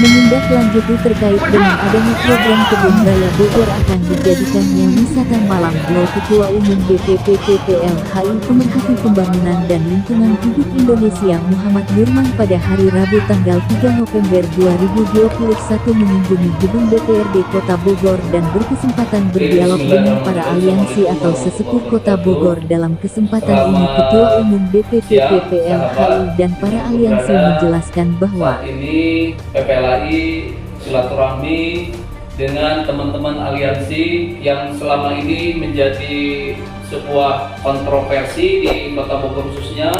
Menindaklanjuti terkait dengan adanya program Kebun Raya Bogor akan dijadikannya wisata malam Glow, Ketua Umum DPP PPLHI Pemerhati Pembangunan dan Lingkungan Hidup Indonesia Muhammad Nurman pada hari Rabu tanggal 3 November 2021 mengunjungi gedung DPRD Kota Bogor dan berkesempatan berdialog dengan para aliansi atau sesepuh Kota Bogor. Dalam kesempatan ini Ketua Umum DPP PPLHI dan para aliansi menjelaskan bahwa ini PPLHI silaturahmi dengan teman-teman aliansi yang selama ini menjadi sebuah kontroversi di Kota Bogor khususnya,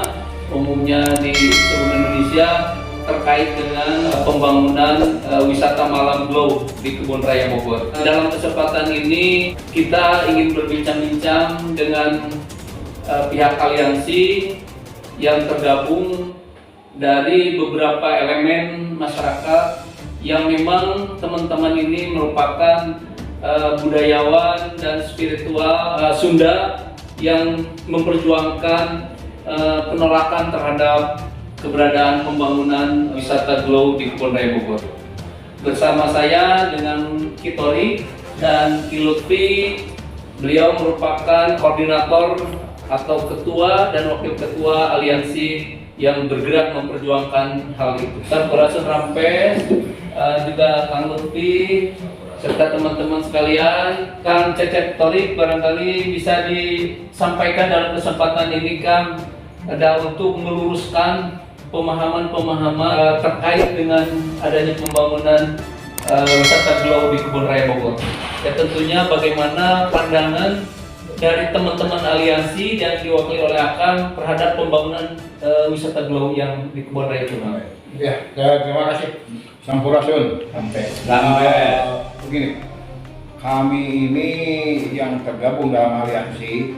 umumnya di seluruh Indonesia, terkait dengan pembangunan wisata malam Glow di Kebun Raya Bogor. Dalam kesempatan ini kita ingin berbincang-bincang dengan pihak aliansi yang tergabung dari beberapa elemen masyarakat yang memang teman-teman ini merupakan budayawan dan spiritual Sunda yang memperjuangkan penolakan terhadap keberadaan pembangunan wisata Glow di Kebun Raya Bogor. Bersama saya dengan Kitori dan Kilutfi, beliau merupakan koordinator atau ketua dan wakil ketua aliansi yang bergerak memperjuangkan hal itu. Sampurasun Rampes, juga Kang Lutfi, serta teman-teman sekalian. Kang Cecep Torik barangkali bisa disampaikan dalam kesempatan ini, Kang, ada untuk meluruskan pemahaman-pemahaman terkait dengan adanya pembangunan wisata Glow di Kebun Raya Bogor. Ya, tentunya bagaimana pandangan dari teman-teman aliansi yang diwakili oleh Akang terhadap pembangunan wisata Glow yang di Kebun Raya itu. Ya, terima kasih. Sampurasun. Sampai. Begini, kami ini yang tergabung dalam aliansi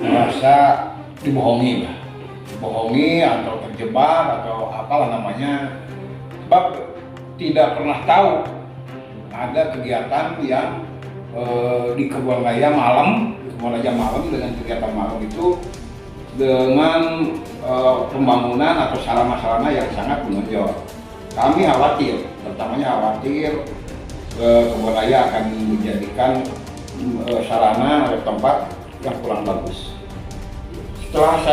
merasa dibohongi, atau terjebak atau apalah namanya, sebab tidak pernah tahu ada kegiatan yang di Kebun Raya malam. Dengan kegiatan malam itu dengan pembangunan atau sarana-sarana yang sangat menonjol. Kami khawatir, pertamanya khawatir Kebun Raya akan menjadikan sarana atau tempat yang kurang bagus. Setelah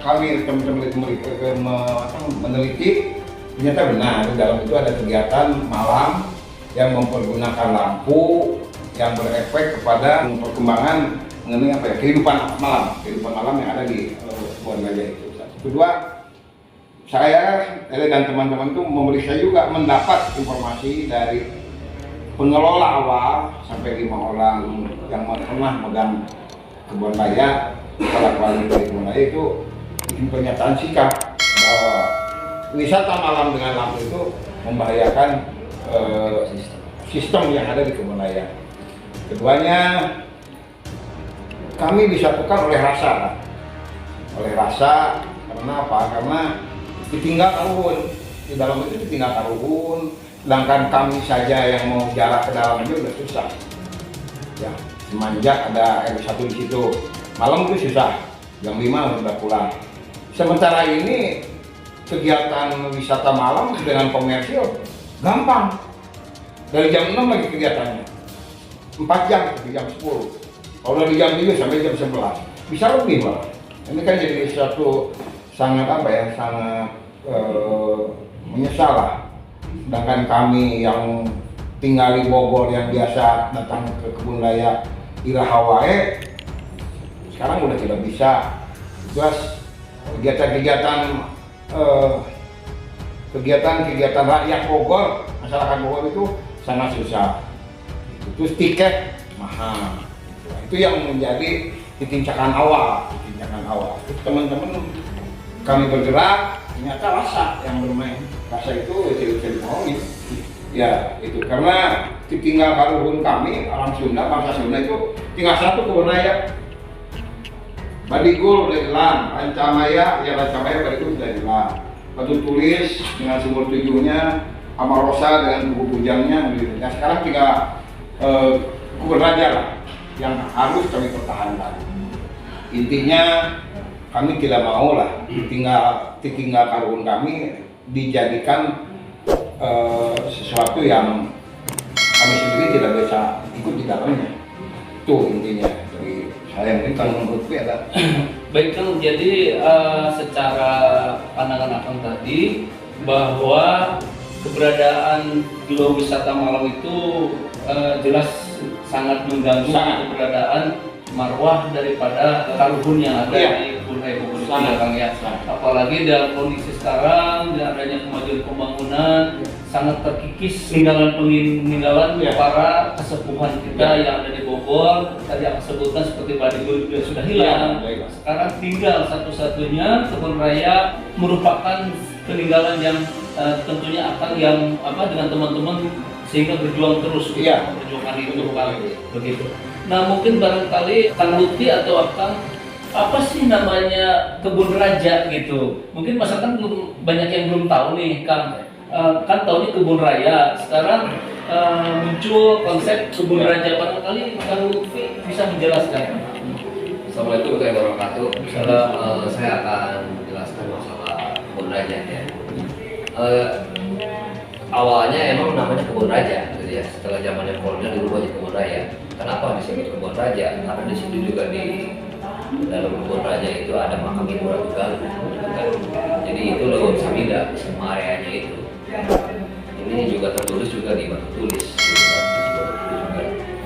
kami meneliti, ternyata benar di dalam itu ada kegiatan malam yang mempergunakan lampu yang berefek kepada perkembangan mengenai kehidupan malam yang ada di Kebun Raya itu. Kedua, saya dan teman-teman itu memeriksa juga, mendapat informasi dari pengelola awal sampai 5 orang yang pernah megang Kebun Raya, kepala kualitas Kebun Raya itu bikin pernyataan sikap bahwa wisata malam dengan lampu itu membahayakan sistem yang ada di Kebun Raya. Keduanya, kami disatukan oleh rasa. Karena apa? Karena ditinggal karhun, di dalam itu ditinggal karhun, sedangkan kami saja yang mau jarak ke dalam itu udah susah. Ya, semenjak ada R1 di situ, malam itu susah, jam 5 udah pulang. Sementara ini kegiatan wisata malam dengan komersil gampang, dari jam 6 lagi kegiatannya, 4 jam sampai jam 10. Kalau dari jam 3 sampai jam 11, bisa lebih malah. Ini kan jadi suatu sangat menyesal lah. Sedangkan kami yang tinggal di Bogor yang biasa datang ke Kebun Raya Irahawae, sekarang udah tidak bisa. Terus kegiatan rakyat Bogor, masyarakat Bogor itu sangat susah. Terus tiket mahal. Itu yang menjadi tindakan awal. Teman-teman kami bergerak, ternyata rasa yang bermain. Rasa itu tidak bisa dibohongi. Ya, itu karena ditinggal karuhun kami, orang Sunda, bangsa Sunda itu tinggal satu Kebun Raya. Badigul udah hilang, Rancamaya Badigul sudah hilang. Batu Tulis dengan sumur tujuhnya, Amarosa dengan buku bujangnya, gitu. Nah, sekarang tinggal Kebun Raja lah yang harus kami pertahankan. Intinya kami tidak mau lah ditinggal karuhun kami dijadikan sesuatu yang kami sendiri tidak bisa ikut di dalamnya. Itu intinya dari saya. Mungkin kalau menurut gue ada. Baik Kang, jadi secara pandangan Akang tadi bahwa keberadaan Glow Wisata Malam itu jelas sangat mengganggu keberadaan marwah daripada karuhun yang ada di Kebun Raya Bogor itu ya Kang ya. Apalagi dalam kondisi sekarang dengan adanya kemajuan pembangunan sangat terkikis peninggalan para kesepuhan kita yang ada di Bogor. Tadi aku sebutkan seperti Badigul juga sudah hilang. Sekarang tinggal satu-satunya Kebun Raya merupakan peninggalan yang tentunya akan yang dengan teman-teman sehingga berjuang terus perjuangan itu Kang, begitu. Nah mungkin barangkali Kang Lutfi atau apa sih namanya Kebun Raja gitu? Mungkin masyarakat banyak yang belum tahu nih Kang. Kan tahunya Kebun Raya, sekarang muncul konsep Kebun Raja. Barangkali Kang Lutfi bisa menjelaskan. Assalamualaikum warahmatullahi wabarakatuh. Saya akan menjelaskan masalah Kebun Raja ya. Awalnya emang namanya Kebun Raja gitu ya. Setelah zamannya kolonial dirubah jadi Kebun Raya. Kenapa disebut Kebun Raja? Karena di situ juga di dalam Kebun Raja itu ada makam Ibu Ratu Galuh. Jadi itu logo Samida semua areanya itu. Ini juga tertulis juga di batu tulis.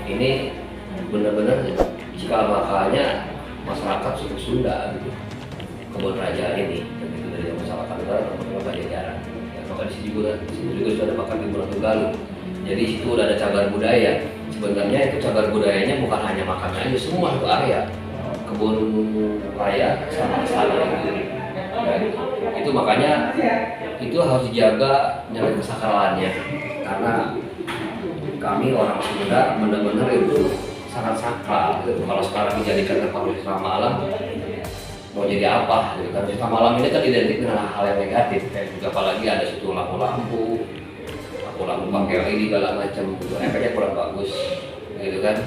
Ini benar-benar cikal bakalnya masyarakat suku Sunda gitu. Kebun Raja ini begitu dari masyarakat negara atau Pajajaran. Maka di situ juga sudah ada makam Ibu Ratu Galuh. Jadi di situ udah ada cagar budaya. Sebenarnya itu cagar budayanya bukan hanya makamnya aja, semua itu area Kebun Raya sama istana itu makanya itu harus dijaga nilai kesakralannya karena kami orang Sunda benar-benar itu sangat sakral gitu. Kalau sekarang dijadikan tempat wisata malam mau jadi apa gitu kan. Wisata malam ini kan identik dengan hal yang negatif kayak juga apalagi ada situ lampu-lampu pakai LED segala macam gitu, efeknya kurang bagus gitu kan.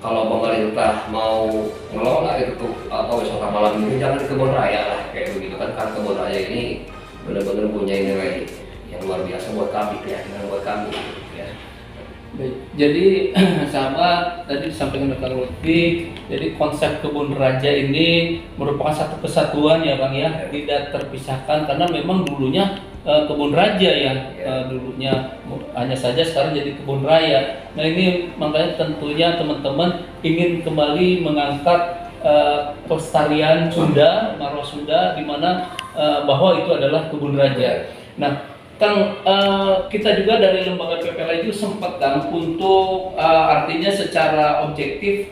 Kalau pemerintah mau ngelola itu atau wisata malam ini jangan di Kebun Raya lah kayak begitu kan, karena Kebun Raya ini benar-benar punya nilai yang luar biasa buat kami, keyakinan buat kami ya. Baik, jadi sahabat tadi disampaikan oleh Kang Lutfi, jadi konsep Kebun Raja ini merupakan satu kesatuan ya Bang ya, tidak terpisahkan karena memang dulunya Kebun Raja yang dulunya hanya saja sekarang jadi Kebun Raya. Nah ini makanya tentunya teman-teman ingin kembali mengangkat pelestarian Sunda, marwah Sunda, di mana bahwa itu adalah Kebun Raja. Nah Kang, kita juga dari lembaga PPLA itu sempat Kang untuk artinya secara objektif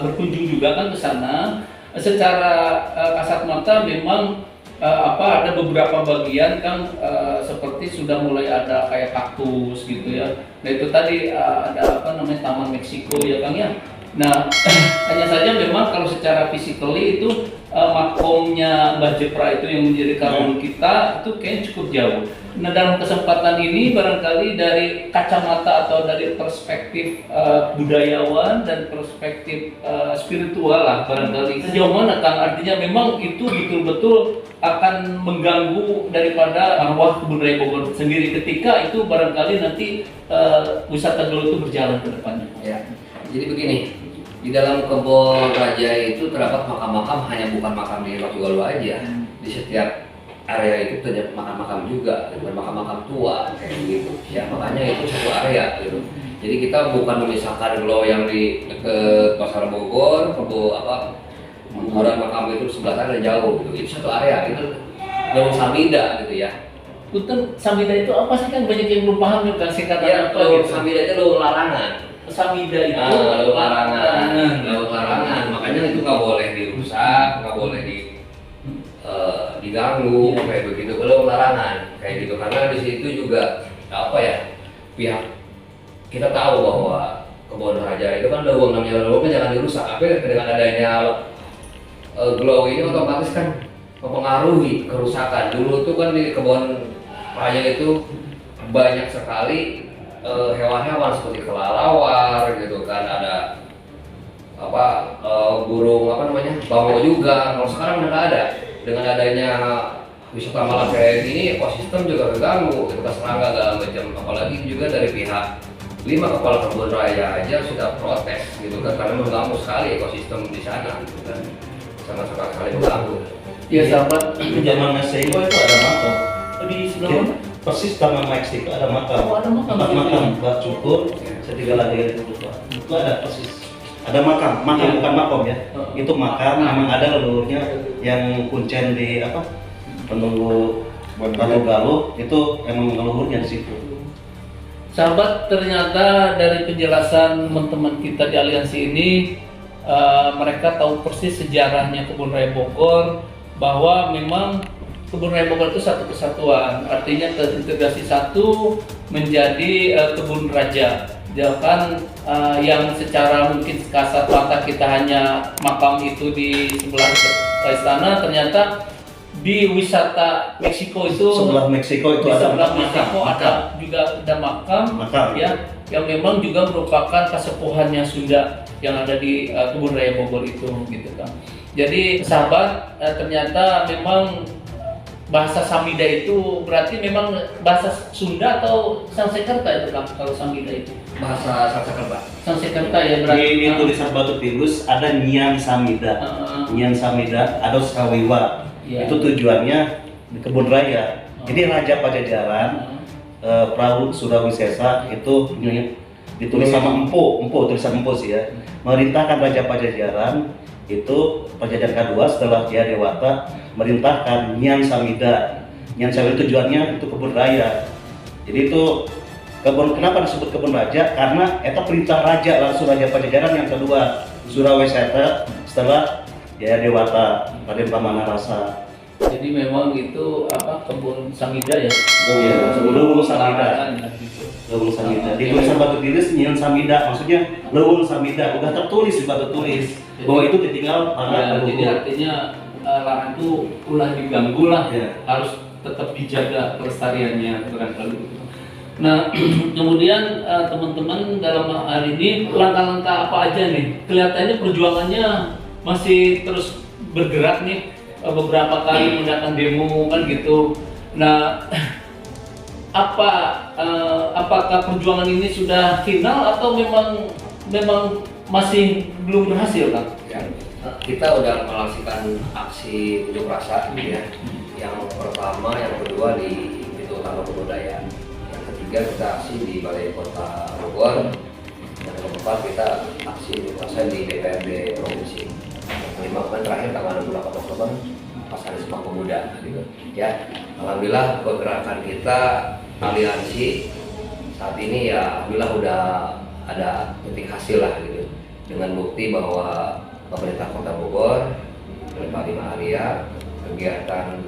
berkunjung juga kan ke sana. Secara kasat mata memang ada beberapa bagian kan seperti sudah mulai ada kayak kaktus gitu ya. Nah itu tadi ada Taman Meksiko ya Kang ya. Nah hanya saja memang kalau secara physically itu makomnya Mbah Jepra itu yang menjadi karun kita itu kayaknya cukup jauh. Nah dalam kesempatan ini barangkali dari kacamata atau dari perspektif budayawan dan perspektif spiritual lah barangkali sejauh mana Kang, artinya memang itu betul-betul akan mengganggu daripada marwah Kebun Raya Bogor sendiri ketika itu barangkali nanti wisata Glow itu berjalan ke depannya. Ya, jadi begini, di dalam Kebun Raja itu terdapat makam-makam, hanya bukan makam di Ratu Galuh aja. Di setiap area itu terdapat makam-makam juga, dan makam-makam tua kayak gitu. Ya makanya itu satu area gitu. Jadi kita bukan memisahkan Glow yang di dekat Pasar Bogor, orang makam itu sebelah sana jauh gitu. Itu satu area, itu Glow Samida gitu ya. Punten, Samida itu apa sih kan, banyak yang belum paham kan singkatan Ya, apa gitu. Samida itu Glow larangan. Samida itu Glow larangan. Makanya itu nggak boleh dirusak, nggak boleh diganggu kayak begitu. Glow larangan kayak gitu karena di situ juga pihak kita tahu bahwa Kebun Raja itu kan leuweung, namanya leuweung kan jangan dirusak. Tapi dengan adanya Glow ini otomatis kan mempengaruhi kerusakan. Dulu tuh kan di Kebun Raya itu banyak sekali hewan-hewan seperti kelelawar gitu kan, ada burung bangau juga. Kalau sekarang nggak ada. Dengan adanya wisata malam kayak gini ekosistem juga terganggu, itu serangga segala macam. Apalagi juga dari pihak 5 kepala kebun raya aja sudah protes gitu kan, karena mengganggu sekali ekosistem di sana gitu kan, sangat sekali mengganggu. Iya sahabat, Di zaman Meksiko itu ada makam. di sebelah mana? Persis taman Meksiko ada makam. Oh, ada makam. 4 makam, Mbak Cukur, setiga lagi itu lupa. Itu ada persis. Ada makam Iya. bukan makom ya. Oh. Itu makam, memang ada leluhurnya yang kuncen di apa? Penunggu Batu Galuh, itu emang leluhurnya di situ. Sahabat, ternyata dari penjelasan teman-teman kita di aliansi ini, mereka tahu persis sejarahnya Kebun Raya Bogor, bahwa memang Kebun Raya Bogor itu satu kesatuan, artinya terintegrasi satu menjadi kebun raja. Jangan yang secara mungkin kasat mata kita hanya makam itu di sebelah istana, ternyata di wisata Meksiko itu Sebelah Meksiko itu di ada sebelah makam. Meksiko ada juga ada makam Makam. ya, yang memang juga merupakan kasepuhannya Sunda yang ada di Kebun Raya Bogor itu gitu kan. Jadi sahabat, ternyata memang bahasa Samida itu berarti memang bahasa Sunda atau Sanskerta itu kan, kalau Samida itu Bahasa Sanskerta. Sanskerta ya berarti. Di tulisan batu tindus ada Nyan Samida. Nyan Samida ada Skawiwa. Iya. Itu tujuannya di kebun raya. Jadi Raja Pajajaran, Prabu Surawisesa itu ditulis sama Empu tulisan Empu sih ya. Merintahkan Raja Pajajaran itu Pajajaran kedua setelah dia Dewata, merintahkan Nyan Samida. Nyan Samida tujuannya itu kebun raya. Jadi itu kebun, kenapa disebut kebun raja? Karena itu perintah raja, langsung Raja Pajajaran yang kedua Surawisesa setelah ya Dewata Raden Pamanarasa. Jadi memang itu apa, kebun Samida ya. Iya, sebelum Samida. Gitu. Lewung Samida. Di tulisan batu tulis Nyan Samida, maksudnya Lewung Samida udah tertulis di batu tulis bahwa itu ditinggal Ya, jadi artinya lahan itu ulah diganggu lah, Ya. harus tetap dijaga kelestariannya barangkali. Nah, kemudian teman-teman dalam hal ini langkah-langkah apa aja nih? Kelihatannya perjuangannya masih terus bergerak nih, beberapa kali mengadakan demo kan gitu. Nah, apakah perjuangan ini sudah final atau memang masih belum berhasil kan? Ya, kita udah melaksanakan aksi unjuk rasa gitu ya. Yang pertama, yang kedua di Pintu Utama Kebudayaan. Yang ketiga kita aksi di Balai Kota Bogor. Yang keempat kita aksi unjuk rasa di DPRD Provinsi. Yang kelima kan terakhir tanggal 28 Oktober pas hari Sumpah Pemuda gitu. Ya, alhamdulillah pergerakan kita aliansi saat ini ya alhamdulillah udah ada titik hasil lah gitu, dengan bukti bahwa pemerintah Kota Bogor oleh Pak Bima Arya kegiatan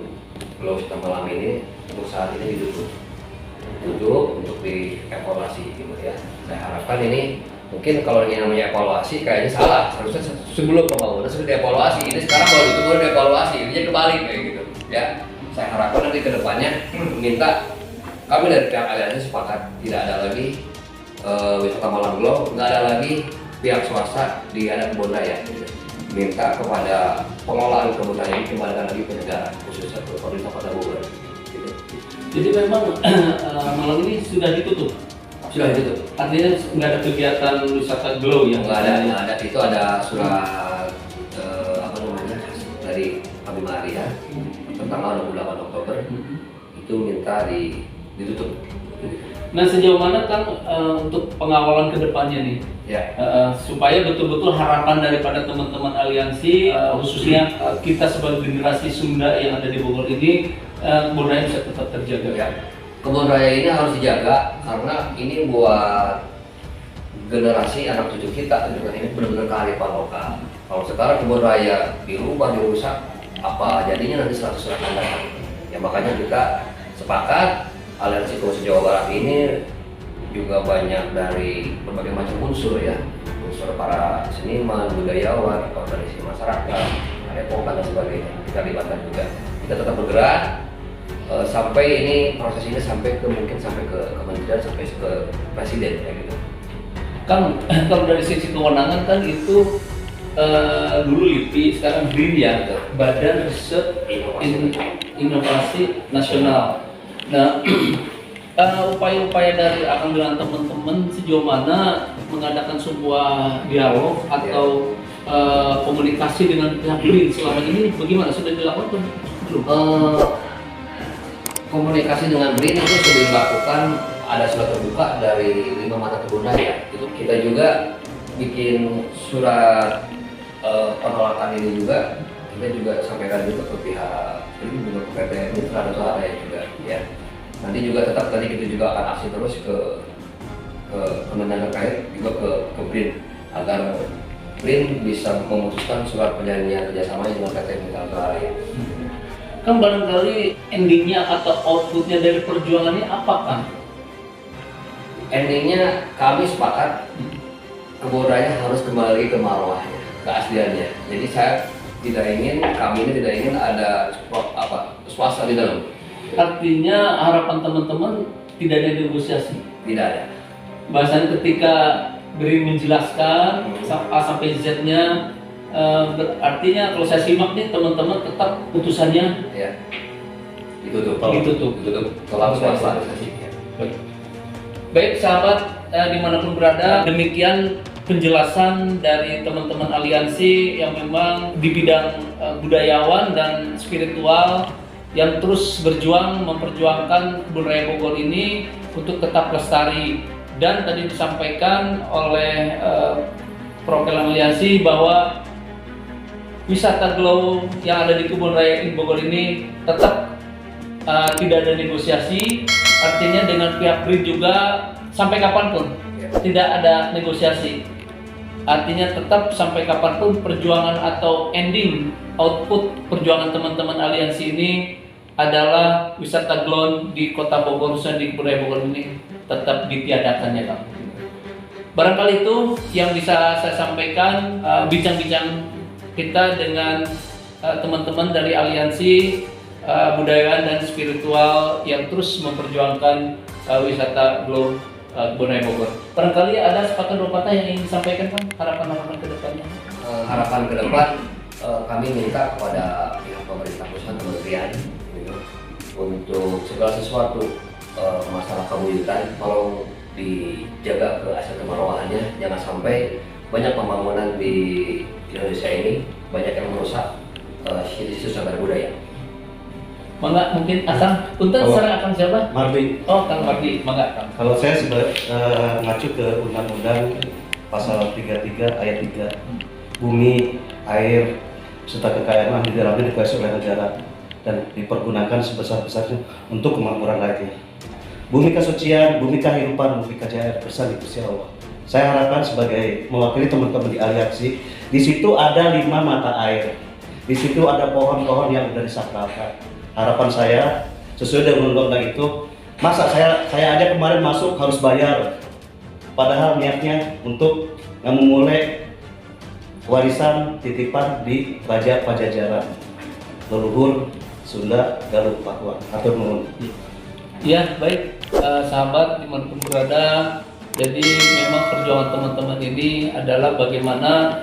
Pulau Wisata Malam ini untuk saat ini ditutup untuk dievaluasi gitu ya. Saya harapkan ini mungkin kalau yang namanya evaluasi kayaknya salah, seharusnya sebelum pembangunan sudah dievaluasi, ini sekarang baru itu baru dievaluasi, ini kebalik kayak gitu ya. Saya harapkan nanti kedepannya minta kami dari pihak aliansi sepakat tidak ada lagi wisata malam glow, nggak ada lagi pihak swasta di ada kebun raya gitu. Minta kepada pengelolaan kebun raya ini kembalikan lagi ke negara, khususnya ke pemerintah Kota Bogor gitu. Jadi memang malam ini sudah ditutup. Sudah ditutup. Artinya nggak ada kegiatan wisata glow yang Nggak ada, itu ada surat apa namanya dari Pak Bima Arya tanggal 28 Oktober itu minta ditutup. Nah, sejauh mana kan untuk pengawalan kedepannya nih, Ya. supaya betul-betul harapan daripada teman-teman aliansi, khususnya kita sebagai generasi Sunda yang ada di Bogor ini, kebun raya bisa tetap terjaga. Ya. Kebun raya ini harus dijaga karena ini buat generasi anak cucu kita gitu kan, ini benar-benar kearifan lokal. Kalau sekarang kebun raya dirubah, dirusak, apa jadinya nanti 100 akan datang. Ya makanya kita sepakat aliansi Kebun Jawa Barat ini juga banyak dari berbagai macam unsur ya, unsur para seniman, budayawan, organisasi masyarakat, padepokan dan sebagainya. Kita libatkan juga. Kita tetap bergerak sampai ini proses ini sampai ke mungkin sampai ke kementerian, sampai ke presiden kayak gitu. Kan kalau dari sisi kewenangan kan itu dulu LIPI, sekarang BRIN ya, Badan Riset Inovasi Nasional. Nah, upaya-upaya dari akang dengan teman-teman sejauh mana mengadakan sebuah dialog atau komunikasi dengan pihak BRIN selama ini bagaimana, sudah dilakukan belum? Komunikasi dengan BRIN itu sudah dilakukan, ada surat terbuka dari 5 mata kebun raya. Itu kita juga bikin surat penolakan ini juga, kita juga sampaikan juga ke pihak BRIN, juga ke PT Mitra Nusantara Raya juga ya. Nanti juga tetap tadi kita juga akan aksi terus ke kementerian terkait juga ke BRIN agar BRIN bisa memutuskan surat perjanjian kerjasama dengan PT Mitra Nusantara Raya. Kan barangkali endingnya atau outputnya dari perjuangan ini apa kan? Endingnya kami sepakat kebun raya harus kembali ke marwahnya, keasliannya. Jadi kami ini tidak ingin ada swasta di dalam. Artinya harapan teman-teman tidak ada negosiasi. Tidak ada. Bahasanya ketika BRIN menjelaskan A sampai Z-nya, artinya kalau saya simak nih teman-teman tetap putusannya Ya. Ditutup. Tolak swasta. Baik sahabat dimanapun berada, demikian penjelasan dari teman-teman aliansi yang memang di bidang budayawan dan spiritual yang terus berjuang memperjuangkan kebun raya Bogor ini untuk tetap lestari. Dan tadi disampaikan oleh perwakilan aliansi bahwa wisata glow yang ada di kebun raya Bogor ini tetap tidak ada negosiasi. Artinya dengan pihak BRIN juga sampai kapanpun tidak ada negosiasi. Artinya tetap sampai kapanpun perjuangan atau ending output perjuangan teman-teman aliansi ini adalah wisata glow di Kota Bogor, khususnya di kebun raya Bogor ini tetap ditiadakan ya Kang. Barangkali itu yang bisa saya sampaikan bincang-bincang kita dengan teman-teman dari aliansi budayawan dan spiritual yang terus memperjuangkan wisata glow kebun raya Bogor. Barangkali ada sepatah dua patah yang ingin disampaikan Kang, harapan-harapan ke depannya. Harapan ke depan kami minta kepada pihak pemerintah pusat, kementerian gitu, untuk segala sesuatu masalah kebutuhan tolong dijaga ke asal kemarwahannya, jangan sampai banyak pembangunan di Indonesia ini banyak yang merusak situs cagar budaya. Mangga mungkin Akang, punten sareng Akang siapa? Mardi. Oh, Kang Mardi, mangga Kang. Kalau saya mengacu ke Undang-Undang Pasal 33 Ayat 3, bumi, air, serta kekayaan alam di dalamnya dikuasai oleh negara dan dipergunakan sebesar-besarnya untuk kemakmuran rakyat. Bumi kesucian, bumi kehidupan, bumi kejayaan bersama di Gusti Allah. Saya harapkan sebagai mewakili teman-teman di aliansi, di situ ada 5 mata air, di situ ada pohon-pohon yang sudah disakralkan. Harapan saya sesuai dengan undang-undang itu, masa saya aja kemarin masuk harus bayar, padahal niatnya untuk memulai warisan titipan di Raja Pajajaran, leluhur Sunda Galuh Pakuan. Atur nuhun. Ya baik sahabat dimanapun berada. Jadi memang perjuangan teman-teman ini adalah bagaimana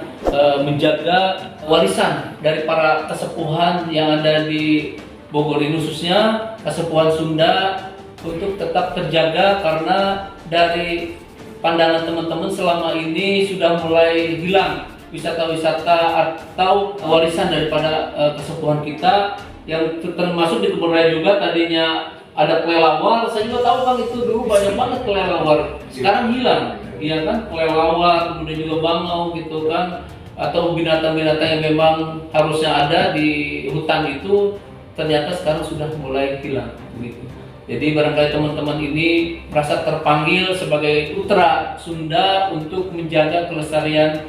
menjaga warisan dari para kesepuhan yang ada di Bogor ini, khususnya kesepuhan Sunda, untuk tetap terjaga karena dari pandangan teman-teman selama ini sudah mulai hilang wisata-wisata atau warisan daripada kesepuhan kita yang termasuk di kebun raya juga. Tadinya ada kelelawar, saya juga tahu kan itu dulu banyak banget kelelawar, sekarang hilang, iya kan, kelelawar, kemudian juga bangau gitu kan, atau binatang-binatang yang memang harusnya ada di hutan itu ternyata sekarang sudah mulai hilang begitu. Jadi barangkali teman-teman ini merasa terpanggil sebagai putra Sunda untuk menjaga kelestarian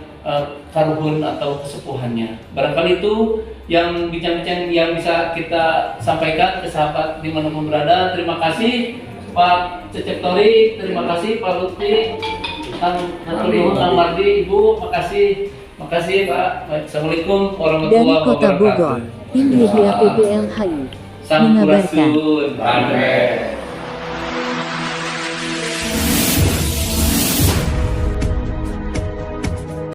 karuhun atau kesepuhannya. Barangkali itu yang bincang-bincang yang bisa kita sampaikan ke sahabat dimanapun berada. Terima kasih Pak Cecep Tori, terima kasih Pak Lutfi, Kang Mardi, Ibu, makasih Pak. Assalamualaikum warahmatullahi Dari Kota wabarakatuh. Bogor, tim Media PPL HI mengabarkan. Sampurasun. Amin.